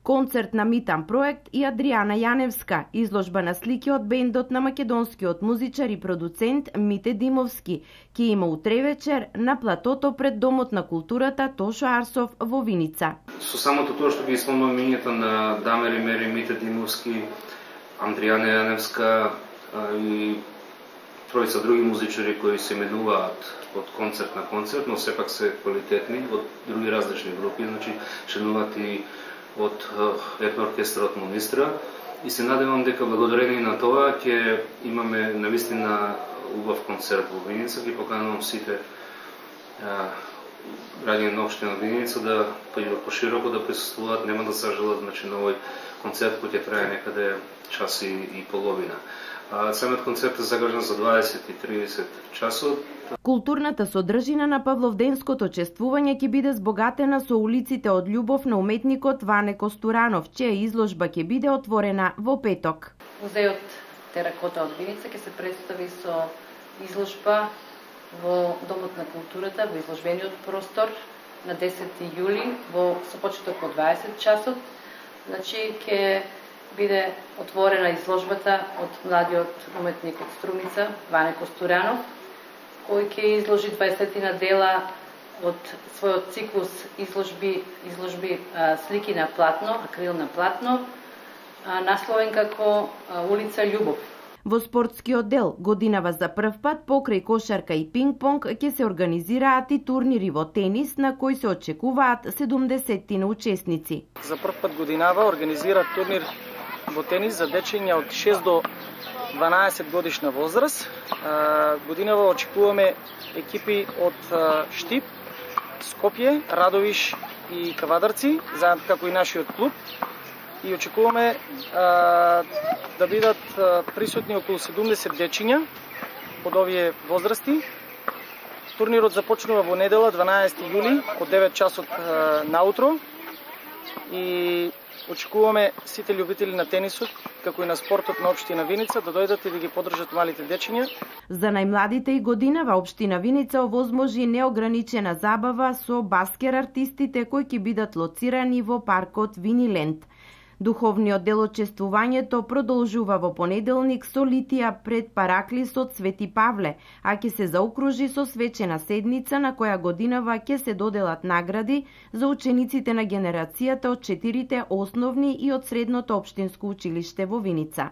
концерт на Митан Проект и Адријана Јаневска, изложба на слики од бендот на македонскиот музичар и продуцент Мите Димовски, ќе има утре вечер на платото пред Домот на културата Тошо Арсов во Виница. Со самото тоа што ги исполнувам имињата на Дамер и Мери, Мите Димовски, Адријана Јаневска и тројца други музичари кои се менуваат од концерт на концерт, но сепак се квалитетни од други различни групи, значи членуваат и од етнооркестрот Монистра и се надевам дека благодарение на тоа ќе имаме навистина убав концерт во Виница. Ги поканувам сите граѓани на општина Виница да пошироко да присуствуваат, нема да сажалат, значи на овој концерт кој ќе трае некаде час и половина. Самиот концерт е загрижен за 20-30 часот. Културната содржина на Павловденското чествување ќе биде збогатена со улиците од љубов на уметникот Ване Костуранов, чија изложба ќе биде отворена во петок. Музејот Теракота од Виница ќе се представи со изложба во Домот на културата, во изложбениот простор на 10 јули со почеток во 20 часот. Значи ќе биде отворена изложбата од младиот уметник од Струмица, Ване Костуранов, кој ќе изложи 20 дела од својот циклус изложби слики на платно, акрил на платно, насловен како Улица Љубов. Во спортскиот дел годинава за прв пат покрај кошарка и пинг-понг ќе се организираат и турнири во тенис на кои се очекуваат 70 учесници. За прв пат годинава организира турнир во тенис за дечиња од 6 до 12 годишна возраст. Годинава очекуваме екипи од Штип, Скопје, Радовиш и Кавадарци, заедно како и нашиот клуб. И очекуваме да бидат присутни околу 70 дечиња од овие возрасти. Турнирот започнува во недела 12 јули од 9 часот наутро и очекуваме сите љубители на тенисот, како и на спортот на општина Виница, да дојдат и да ги поддржат малите дечиња. За најмладите и годинава општина Виница овозможи неограничена забава со баскер артистите кои ќе бидат лоцирани во паркот Виниленд. Духовниот дел од чествувањето продолжува во понеделник со литија пред параклисот Свети Павле, а ќе се заокружи со свечена седница на која годинава ќе се доделат награди за учениците на генерацијата од 4 основни и од средното општинско училиште во Виница.